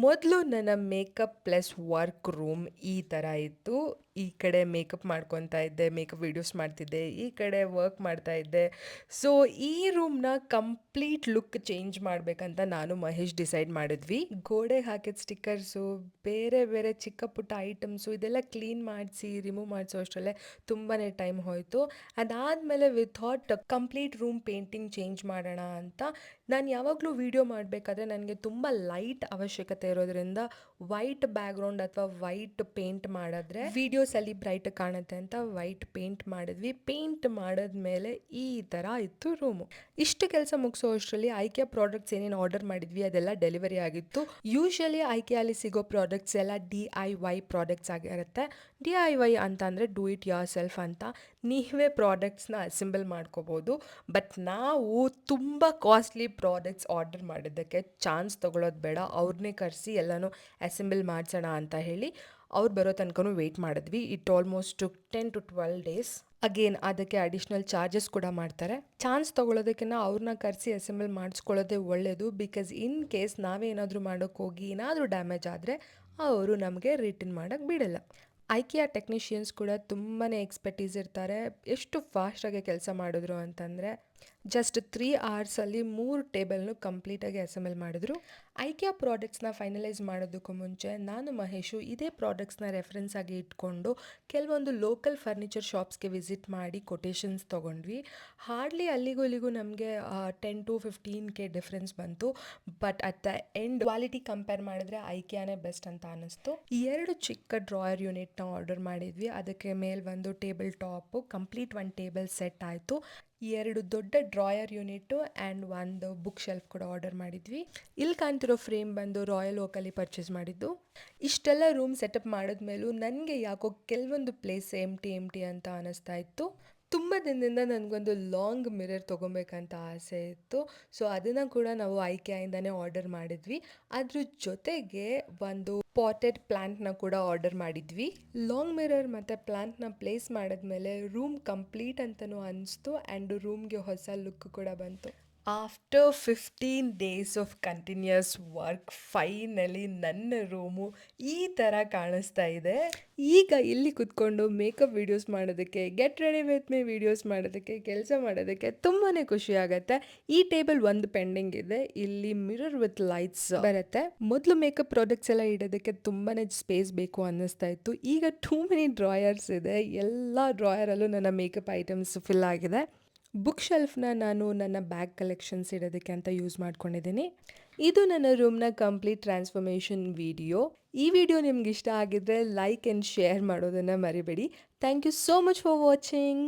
ಮೊದಲು ನನ್ನ makeup plus work room ಈ ಥರ ಇತ್ತು. ಈ ಕಡೆ ಮೇಕಪ್ ಮಾಡ್ಕೊತಾ ಇದ್ದೆ, ಮೇಕಪ್ ವೀಡಿಯೋಸ್ ಮಾಡ್ತಿದ್ದೆ, ಈ ಕಡೆ ವರ್ಕ್ ಮಾಡ್ತಾ ಇದ್ದೆ. ಸೊ ಈ ರೂಮ್ನ ಕಂಪ್ಲೀಟ್ ಲುಕ್ ಚೇಂಜ್ ಮಾಡಬೇಕಂತ ನಾನು ಮಹೇಶ್ ಡಿಸೈಡ್ ಮಾಡಿದ್ವಿ. ಗೋಡೆಗೆ ಹಾಕಿದ ಸ್ಟಿಕ್ಕರ್ಸು, ಬೇರೆ ಬೇರೆ ಚಿಕ್ಕ ಪುಟ್ಟ ಐಟಮ್ಸು ಇದೆಲ್ಲ ಕ್ಲೀನ್ ಮಾಡಿಸಿ ರಿಮೂವ್ ಮಾಡಿಸೋ ಅಷ್ಟರಲ್ಲೇ ತುಂಬಾ ಟೈಮ್ ಹೋಯಿತು. ಅದಾದಮೇಲೆ we thought complete room painting change ಮಾಡೋಣ ಅಂತ. ನಾನು ಯಾವಾಗಲೂ ವೀಡಿಯೋ ಮಾಡಬೇಕಾದ್ರೆ ನನಗೆ ತುಂಬ ಲೈಟ್ ಅವಶ್ಯಕತೆ ಇರೋದ್ರಿಂದ ವೈಟ್ ಬ್ಯಾಕ್ಗ್ರೌಂಡ್ ಅಥವಾ ವೈಟ್ ಪೇಂಟ್ ಮಾಡಿದ್ರೆ ವೀಡಿಯೋಸಲ್ಲಿ ಬ್ರೈಟ್ ಕಾಣುತ್ತೆ ಅಂತ ವೈಟ್ ಪೇಂಟ್ ಮಾಡಿದ್ವಿ. ಪೇಂಟ್ ಮಾಡಿದ್ಮೇಲೆ ಈ ಥರ ಇತ್ತು ರೂಮು. ಇಷ್ಟು ಕೆಲಸ ಮುಗಿಸೋ ಅಷ್ಟರಲ್ಲಿ ಐಕಿಯಾ ಪ್ರಾಡಕ್ಟ್ಸ್ ಏನೇನು ಆರ್ಡರ್ ಮಾಡಿದ್ವಿ ಅದೆಲ್ಲ ಡೆಲಿವರಿ ಆಗಿತ್ತು. ಯೂಶಲಿ ಐಕಿಯಲ್ಲಿ ಸಿಗೋ ಪ್ರಾಡಕ್ಟ್ಸ್ ಎಲ್ಲ DIY ಪ್ರಾಡಕ್ಟ್ಸ್ ಆಗಿರುತ್ತೆ. DIY ಅಂತ ಅಂದರೆ ಡೂ ಇಟ್ ಯೋರ್ ಸೆಲ್ಫ್ ಅಂತ. ನೀವೇ ಪ್ರಾಡಕ್ಟ್ಸ್ನ ಅಸೆಂಬಲ್ ಮಾಡ್ಕೋಬೋದು. ಬಟ್ ನಾವು ತುಂಬ ಕಾಸ್ಟ್ಲಿ ಪ್ರಾಡಕ್ಟ್ಸ್ ಆರ್ಡರ್ ಮಾಡಿದ್ದಕ್ಕೆ ಚಾನ್ಸ್ ತೊಗೊಳೋದು ಬೇಡ, ಅವ್ರನ್ನೇ ಕರೆಸಿ ಎಲ್ಲನೂ ಅಸೆಂಬಲ್ ಮಾಡಿಸೋಣ ಅಂತ ಹೇಳಿ ಅವ್ರು ಬರೋ ತನಕನೂ ವೆಯ್ಟ್ ಮಾಡಿದ್ವಿ. It almost 10 to 12 days. Again ಅದಕ್ಕೆ ಅಡಿಷ್ನಲ್ ಚಾರ್ಜಸ್ ಕೂಡ ಮಾಡ್ತಾರೆ. ಚಾನ್ಸ್ ತೊಗೊಳೋದಕ್ಕಿಂತ ಅವ್ರನ್ನ ಕರೆಸಿ ಅಸೆಂಬಲ್ ಮಾಡಿಸ್ಕೊಳ್ಳೋದೇ ಒಳ್ಳೆಯದು. ಬಿಕಾಸ್ ಇನ್ ಕೇಸ್ ನಾವೇ ಏನಾದರೂ ಮಾಡೋಕ್ಕೆ ಹೋಗಿ ಏನಾದರೂ ಡ್ಯಾಮೇಜ್ ಆದರೆ ಅವರು ನಮಗೆ ರಿಟರ್ನ್ ಮಾಡೋಕ್ಕೆ ಬಿಡಲ್ಲ. ಐಕಿಯಾ ಟೆಕ್ನಿಷಿಯನ್ಸ್ ಕೂಡ ತುಂಬಾ ಎಕ್ಸ್ಪರ್ಟೀಸ್ ಇರ್ತಾರೆ. ಎಷ್ಟು ಫಾಸ್ಟಾಗಿ ಕೆಲಸ ಮಾಡಿದ್ರು ಅಂತಂದರೆ ಜಸ್ಟ್ 3 hours ಮೂರು ಟೇಬಲ್ನು ಕಂಪ್ಲೀಟಾಗಿ ಅಸೆಂಬಲ್ ಮಾಡಿದ್ರು. ಐಕಿಯಾ ಪ್ರಾಡಕ್ಟ್ಸ್ನ ಫೈನಲೈಸ್ ಮಾಡೋದಕ್ಕೂ ಮುಂಚೆ ನಾನು ಮಹೇಶು ಇದೇ ಪ್ರಾಡಕ್ಟ್ಸ್ನ ರೆಫರೆನ್ಸ್ ಆಗಿ ಇಟ್ಕೊಂಡು ಕೆಲವೊಂದು ಲೋಕಲ್ ಫರ್ನಿಚರ್ ಶಾಪ್ಸ್ಗೆ ವಿಸಿಟ್ ಮಾಡಿ ಕೊಟೇಶನ್ಸ್ ತೊಗೊಂಡ್ವಿ. ಹಾರ್ಡ್ಲಿ ಅಲ್ಲಿಗೂ ಇಲ್ಲಿಗೂ ನಮಗೆ 10 to 15K ಡಿಫ್ರೆನ್ಸ್ ಬಂತು. But at the end quality compare ಮಾಡಿದ್ರೆ ಐಕಿಯಾನೇ ಬೆಸ್ಟ್ ಅಂತ ಅನ್ನಿಸ್ತು. 2 ಚಿಕ್ಕ ಡ್ರಾಯರ್ ಯೂನಿಟ್ನ ಆರ್ಡರ್ ಮಾಡಿದ್ವಿ. ಅದಕ್ಕೆ ಮೇಲೆ ಒಂದು ಟೇಬಲ್ ಟಾಪು, ಕಂಪ್ಲೀಟ್ ಒಂದು ಟೇಬಲ್ ಸೆಟ್ ಆಯಿತು. 2 ದೊಡ್ಡ ಡ್ರಾಯರ್ ಯೂನಿಟ್ಟು ಆ್ಯಂಡ್ ಒಂದು ಬುಕ್ ಶೆಲ್ಫ್ ಕೂಡ ಆರ್ಡರ್ ಮಾಡಿದ್ವಿ. ಇಲ್ಲಿ ಕಾಣ್ತಿರೋ ಫ್ರೇಮ್ ಬಂದು ರಾಯಲ್ ಓಕಲ್ಲಿ ಪರ್ಚೇಸ್ ಮಾಡಿದ್ದು. ಇಷ್ಟೆಲ್ಲ ರೂಮ್ ಸೆಟಪ್ ಮಾಡಿದ್ಮೇಲೂ ನನಗೆ ಯಾಕೋ ಕೆಲವೊಂದು ಪ್ಲೇಸ್ ಎಂಟಿ ಅಂತ ಅನ್ನಿಸ್ತಾ ಇತ್ತು. ತುಂಬ ದಿನದಿಂದ ನನಗೊಂದು ಲಾಂಗ್ ಮಿರರ್ ತೊಗೊಬೇಕಂತ ಆಸೆ ಇತ್ತು. ಸೊ ಅದನ್ನು ಕೂಡ ನಾವು ಐಕಿಯಾಯಿಂದನೇ ಆರ್ಡರ್ ಮಾಡಿದ್ವಿ. ಅದ್ರ ಜೊತೆಗೆ ಒಂದು ಪಾಟೆಡ್ ಪ್ಲ್ಯಾಂಟ್ನ ಕೂಡ ಆರ್ಡರ್ ಮಾಡಿದ್ವಿ. ಲಾಂಗ್ ಮಿರರ್ ಮತ್ತು ಪ್ಲ್ಯಾಂಟ್ನ ಪ್ಲೇಸ್ ಮಾಡಿದ್ಮೇಲೆ ರೂಮ್ ಕಂಪ್ಲೀಟ್ ಅಂತಲೂ ಅನಿಸ್ತು ಆ್ಯಂಡ್ ರೂಮ್ಗೆ ಹೊಸ ಲುಕ್ ಕೂಡ ಬಂತು. After 15 days of continuous work finally ನನ್ನ ರೂಮು ಈ ಥರ ಕಾಣಿಸ್ತಾ ಇದೆ. ಈಗ ಇಲ್ಲಿ ಕುತ್ಕೊಂಡು ಮೇಕಪ್ ವೀಡಿಯೋಸ್ ಮಾಡೋದಕ್ಕೆ, get ready with me videos ಮಾಡೋದಕ್ಕೆ, ಕೆಲಸ ಮಾಡೋದಕ್ಕೆ ತುಂಬಾ ಖುಷಿ ಆಗುತ್ತೆ. ಈ ಟೇಬಲ್ ಒಂದು ಪೆಂಡಿಂಗ್ ಇದೆ. ಇಲ್ಲಿ ಮಿರರ್ ವಿತ್ ಲೈಟ್ಸ್ ಬರುತ್ತೆ. ಮೊದಲು ಮೇಕಪ್ ಪ್ರಾಡಕ್ಟ್ಸ್ ಎಲ್ಲ ಇಡೋದಕ್ಕೆ ತುಂಬಾ ಸ್ಪೇಸ್ ಬೇಕು ಅನ್ನಿಸ್ತಾ ಇತ್ತು. ಈಗ ಟೂ ಮೆನಿ ಡ್ರಾಯರ್ಸ್ ಇದೆ. ಎಲ್ಲ ಡ್ರಾಯರಲ್ಲೂ ನನ್ನ ಮೇಕಪ್ ಐಟಮ್ಸ್ ಫಿಲ್ ಆಗಿದೆ. ಬುಕ್ ಶೆಲ್ಫ್ನ ನಾನು ನನ್ನ ಬ್ಯಾಗ್ ಕಲೆಕ್ಷನ್ಸ್ ಇಡೋದಕ್ಕೆ ಅಂತ ಯೂಸ್ ಮಾಡ್ಕೊಂಡಿದ್ದೀನಿ. ಇದು ನನ್ನ ರೂಮ್ನ ಕಂಪ್ಲೀಟ್ ಟ್ರಾನ್ಸ್ಫಾರ್ಮೇಷನ್ ವಿಡಿಯೋ. ಈ ವಿಡಿಯೋ ನಿಮ್ಗೆ ಇಷ್ಟ ಆಗಿದ್ರೆ ಲೈಕ್ ಆ್ಯಂಡ್ ಶೇರ್ ಮಾಡೋದನ್ನು ಮರಿಬೇಡಿ. Thank you so much for watching.